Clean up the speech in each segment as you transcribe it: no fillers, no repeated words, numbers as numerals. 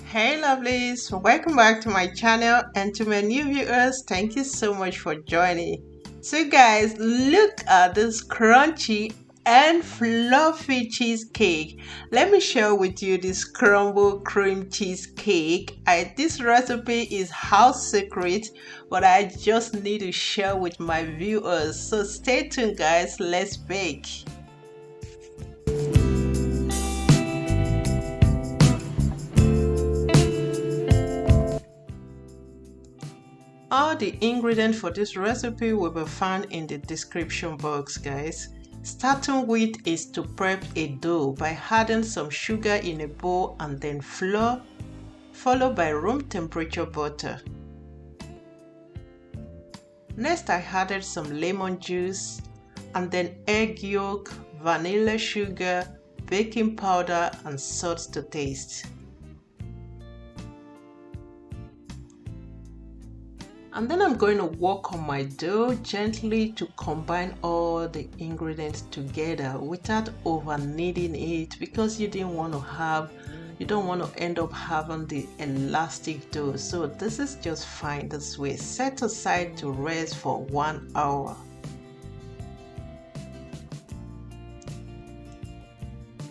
Hey lovelies, welcome back to my channel, and to my new viewers, thank you so much for joining. So guys, look at this crunchy and fluffy cheesecake. Let me share with you this crumble cream cheesecake. This recipe is house secret, but I just need to share with my viewers. So stay tuned guys, let's bake. All the ingredients for this recipe will be found in the description box guys. Starting with is to prep a dough by adding some sugar in a bowl and then flour, followed by room temperature butter. Next I added some lemon juice and then egg yolk, vanilla sugar, baking powder and salt to taste. And then I'm going to work on my dough gently to combine all the ingredients together without over kneading it, because you don't want to end up having the elastic dough. So this is just fine this way. Set aside to rest for 1 hour.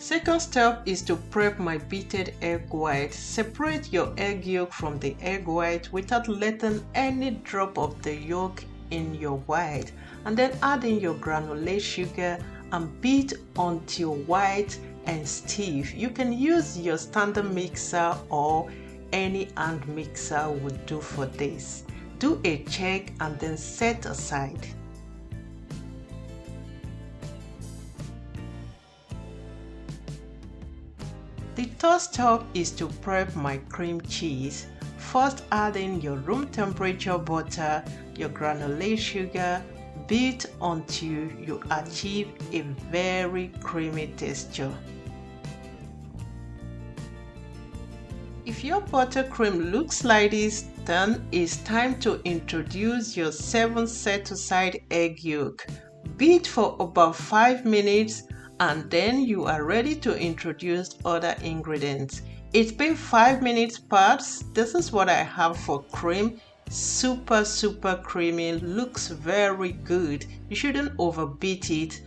Second step is to prep my beaten egg white. Separate your egg yolk from the egg white without letting any drop of the yolk in your white, and then add in your granulate sugar and beat until white and stiff. You can use your standard mixer or any hand mixer would do for this. Do a check and then set aside. The third step is to prep my cream cheese. First add in your room temperature butter, your granulate sugar, beat until you achieve a very creamy texture. If your buttercream looks like this, then it's time to introduce your 7 set aside egg yolk. Beat for about 5 minutes and then you are ready to introduce other ingredients. It's been 5 minutes past. This is what I have for cream. Super creamy, looks very good. You shouldn't overbeat it.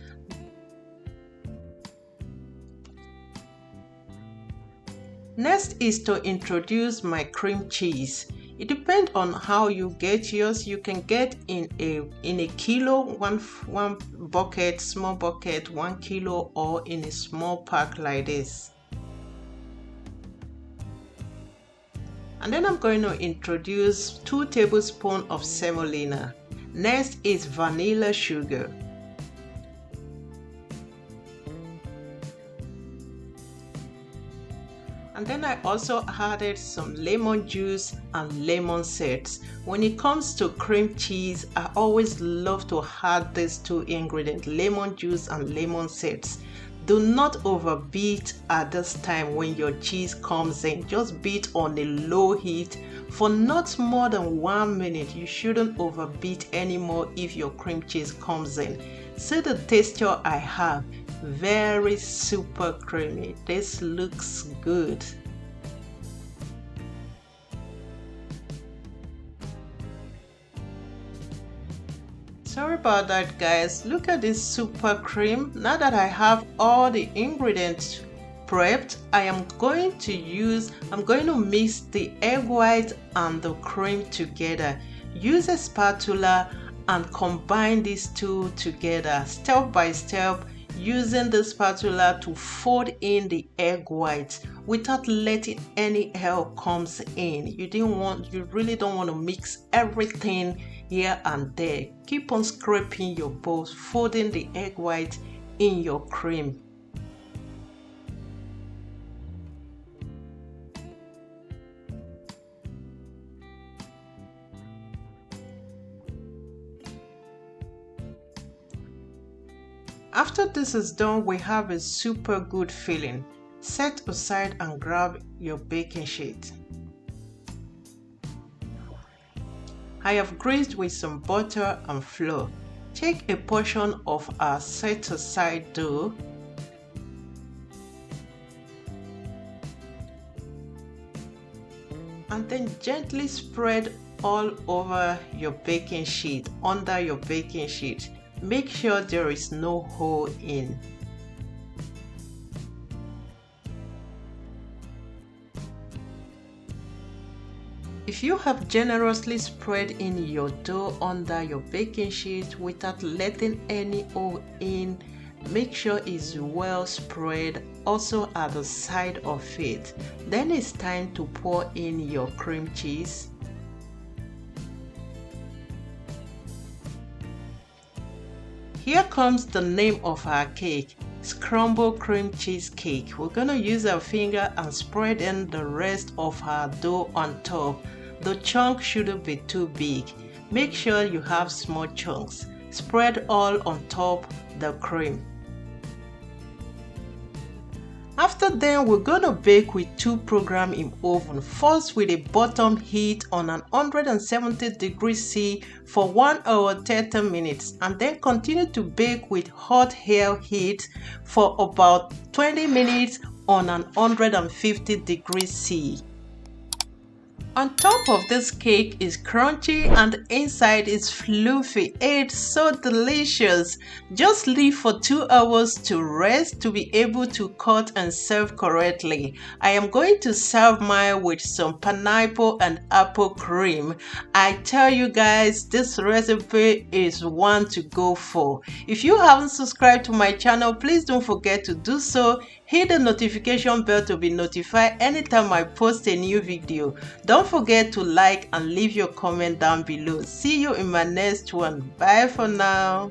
Next is to introduce my cream cheese. It depends on how you get yours. You can get in a kilo, one bucket, small bucket, 1 kilo, or in a small pack like this. And then I'm going to introduce 2 tablespoons of semolina. Next is vanilla sugar. And then I also added some lemon juice and lemon zest. When it comes to cream cheese, I always love to add these 2 ingredients, lemon juice and lemon zest. Do not overbeat at this time when your cheese comes in. Just beat on a low heat for not more than 1 minute. You shouldn't overbeat anymore if your cream cheese comes in. See the texture I have. Very super creamy. This looks good. Sorry about that guys. Look at this super cream. Now that I have all the ingredients prepped, I'm going to mix the egg white and the cream together. Use a spatula and combine these 2 together step by step, using the spatula to fold in the egg white without letting any air comes in. You really don't want to mix everything here and there. Keep on scraping your bowls, folding the egg white in your cream. After this is done, we have a super good feeling. Set aside and grab your baking sheet. I have greased with some butter and flour. Take a portion of our set aside dough and then gently spread all over your baking sheet, under your baking sheet. Make sure there is no hole in. If you have generously spread in your dough under your baking sheet without letting any hole in, make sure it's well spread also at the side of it. Then it's time to pour in your cream cheese. Here comes the name of our cake. It's Crumble cream cheese cake. We're gonna use our finger and spread in the rest of our dough on top. The chunk shouldn't be too big. Make sure you have small chunks. Spread all on top the cream. After then, we're gonna bake with two programs in oven. First with a bottom heat on an 170 degrees C for 1 hour 30 minutes, and then continue to bake with hot air heat for about 20 minutes on an 150 degrees C. On top of this cake is crunchy and inside is fluffy. It's so delicious. Just leave for 2 hours to rest to be able to cut and serve correctly. I am going to serve mine with some pineapple and apple cream. I tell you guys, this recipe is one to go for. If you haven't subscribed to my channel, please don't forget to do so. Hit the notification bell to be notified anytime I post a new video. Don't forget to like and leave your comment down below. See you in my next one. Bye for now.